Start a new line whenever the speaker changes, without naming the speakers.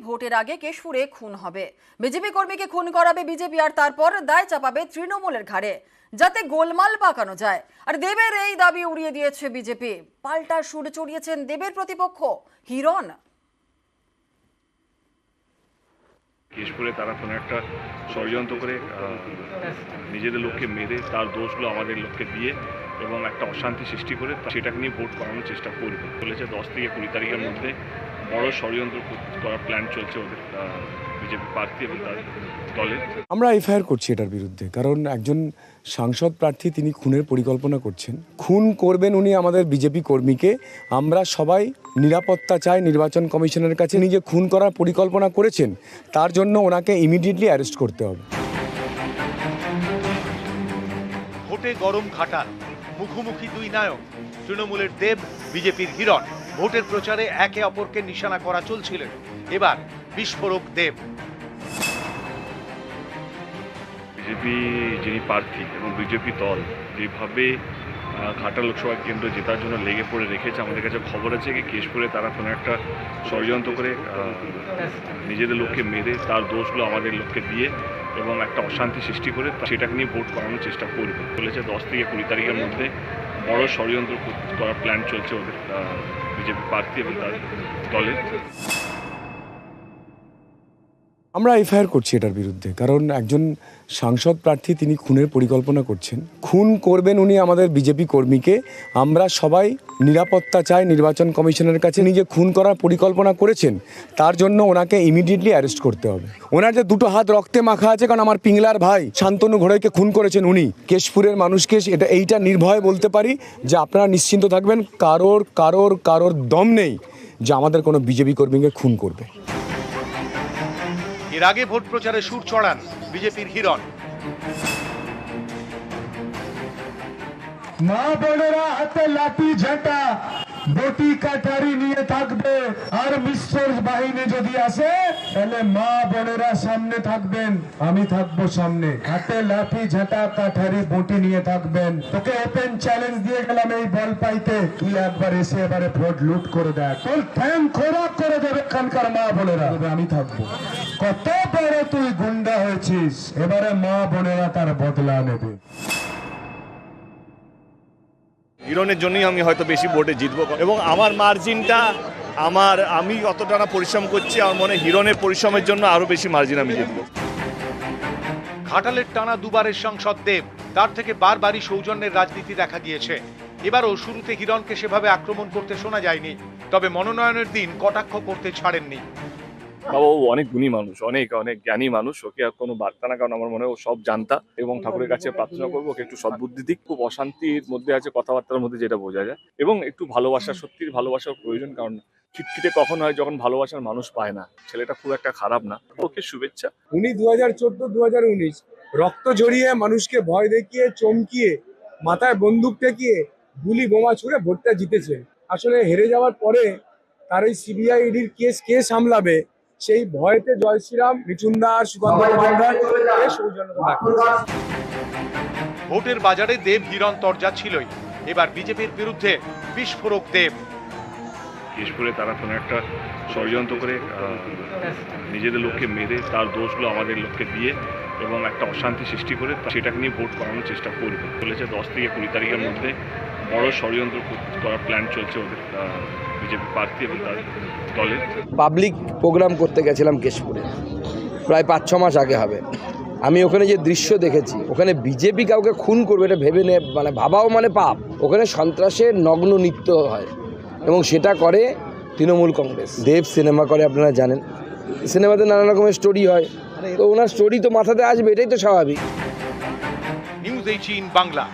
ভোটের আগে কেশপুরে খুন হবে। বিজেপি কর্মীকে খুন করাবে বিজেপি, আর তারপর দায় চাপাবে তৃণমূলের ঘাড়ে, যাতে গোলমাল পাকানো যায়। আর দেবের এই দাবি উড়িয়ে দিয়েছে বিজেপি। পাল্টা সুর চড়িয়েছেন দেবের প্রতিপক্ষ হিরণ।
কেশপুরে তারা কোনো একটা ষড়যন্ত্র করে নিজেদের লোককে মেরে তার দোষগুলো আমাদের লোককে দিয়ে এবং একটা অশান্তি সৃষ্টি করে সেটাকে নিয়ে ভোট করানোর চেষ্টা করবে বলেছে। 10 থেকে 20 তারিখের মধ্যে বড় ষড়যন্ত্র করার প্ল্যান চলছে ওদের বিজেপি প্রার্থী এবং তার দলের।
আমরা এফআইআর করছি এটার বিরুদ্ধে, কারণ একজন সাংসদ প্রার্থী তিনি খুনের পরিকল্পনা করছেন। খুন করবেন উনি আমাদের বিজেপি কর্মীকে। আমরা সবাই নিরাপত্তা চাই নির্বাচন কমিশনের কাছে। উনি যে খুন করার পরিকল্পনা করেছেন তার জন্য ওনাকে ইমিডিয়েটলি অ্যারেস্ট করতে হবে।
ভোটে গরম ঘাটাল, মুখোমুখি দুই নায়ক, তৃণমূলের দেব, বিজেপির হিরণ। ভোটের প্রচারে একে অপরকে নিশানা করা চলছিল। এবার বিস্ফোরক দেব।
বিজেপি যিনি প্রার্থী এবং বিজেপি দল যেভাবে ঘাটাল লোকসভা কেন্দ্র জেতার জন্য লেগে পড়ে রেখেছে, আমাদের কাছে খবর আছে কি কেশপুরে তারা কোনো একটা ষড়যন্ত্র করে নিজেদের লোককে মেরে তার দোষগুলো আমাদের লোককে দিয়ে এবং একটা অশান্তি সৃষ্টি করে সেটাকে নিয়ে ভোট করানোর চেষ্টা করবে বলেছে। 10 থেকে 20 তারিখের মধ্যে বড় ষড়যন্ত্র করার প্ল্যান চলছে ওদের বিজেপি প্রার্থী এবং তার দলের।
আমরা এফআইআর করছি এটার বিরুদ্ধে, কারণ একজন সাংসদ প্রার্থী তিনি খুনের পরিকল্পনা করছেন। খুন করবেন উনি আমাদের বিজেপি কর্মীকে। আমরা সবাই নিরাপত্তা চাই নির্বাচন কমিশনের কাছে। উনি যে খুন করার পরিকল্পনা করেছেন তার জন্য ওনাকে ইমিডিয়েটলি অ্যারেস্ট করতে হবে। ওনার যে দুটো হাত রক্তে মাখা আছে, কারণ আমার পিংলার ভাই শান্তনু ঘোড়াইকে খুন করেছেন উনি। কেশপুরের মানুষকে এইটা নির্ভয়ে বলতে পারি যে আপনারা নিশ্চিন্ত থাকবেন, কারোর দম নেই যে আমাদের কোনো বিজেপি কর্মীকে খুন করবে।
এর আগে ভোট প্রচারে সুর চড়ান বিজেপির হিরণ।
মা বোনেরা হাতে লাঠি ঝাঁটা বটি কাটারি নিয়ে থাকবে, আর মিশ্র বাহিনী যদি আসে তাহলে মা বোনেরা সামনে থাকবেন, আমি থাকবো সামনে। হাতে লাঠি ঝাঁটা কাঠারি বটি নিয়ে থাকবেন। তোকে ওপেন চ্যালেঞ্জ দিয়ে গেলাম এই বল পাইতে, তুই একবার এসে এবারে ভোট লুট করে দেখ, তোর ঠ্যাং খোরাক করে দেবে এখানকার মা বোনেরা। আমি থাকবো। কত বড় তুই গুন্ডা হয়েছিস, এবারে মা বোনেরা তার বদলা নেবে।
হিরণের জন্যই আমি হয়তো বেশি ভোটে জিতবো এবং আমার মার্জিনটা আমি অতটা না পরিশ্রম করছি, আমার মনে হিরণের পরিশ্রমের জন্য আরো বেশি মার্জিন আমি জিতবো।
ঘাটালের টানা দুবারের সাংসদ দেব, তার থেকে বারবারই সৌজন্যের রাজনীতি দেখা গিয়েছে। এবারও শুরুতে হিরণকে সেভাবে আক্রমণ করতে শোনা যায়নি, তবে মনোনয়নের দিন কটাক্ষ করতে ছাড়েননি।
ও অনেক গুণী মানুষ, অনেক জ্ঞানী মানুষ। ওকে আর কোনো বার্তা না, কারণ আমার মনে হয় ও সব জানতা, এবং ঠাকুরের কাছে প্রার্থনা করবো ওকে একটু সদ্বুদ্ধি দিক। খুব অশান্তির মধ্যে আছে কথাবার্তার মধ্যে, যেটা বোঝা যায়, এবং একটু ভালোবাসা, সত্যির ভালোবাসার প্রয়োজন। কারণ খিটখিটে কখন হয় যখন ভালোবাসার মানুষ পায় না। ছেলেটা খুব একটা খারাপ না, ওকে শুভেচ্ছা।
উনি 2014-2019 রক্ত জড়িয়ে মানুষকে ভয় দেখিয়ে চমকিয়ে মাথায় বন্দুক টেকিয়ে গুলি বোমা ছুড়ে ভোটটা জিতেছে। আসলে হেরে যাওয়ার পরে তার ওই সিবিআই ইডির কে সামলাবে সেই ভয়েতে জয় শ্রীরাম, মিঠুনদার, সুকান্ত মজুমদার
ভোটের বাজারে দেব হিরণ তরজা ছিলই। এবার বিজেপির বিরুদ্ধে বিস্ফোরক দেব।
কেশপুরে তারা কোনো একটা ষড়যন্ত্র করে নিজেদের লোককে মেরে তার দোষগুলো আমাদের লোককে দিয়ে এবং একটা অশান্তি সৃষ্টি করে সেটাকে নিয়ে ভোট করানোর চেষ্টা করবে বলেছে। 10 থেকে 20 তারিখের মধ্যে বড় ষড়যন্ত্র করার প্ল্যান চলছে ওদের বিজেপি প্রার্থী এবং তার দলের।
পাবলিক প্রোগ্রাম করতে গেছিলাম কেশপুরে, প্রায় 5-6 মাস আগে হবে। আমি ওখানে যে দৃশ্য দেখেছি, ওখানে বিজেপি কাউকে খুন করবে এটা ভেবে ভাবাও পাপ। ওখানে সন্ত্রাসের নগ্ন নৃত্য হয় এবং সেটা করে তৃণমূল কংগ্রেস। দেব সিনেমা করে, আপনারা জানেন, সিনেমাতে নানা রকমের স্টোরি হয়, তো ওনার স্টোরি তো মাথাতে আসবে, এটাই তো স্বাভাবিক।
নিউজ 18 বাংলা।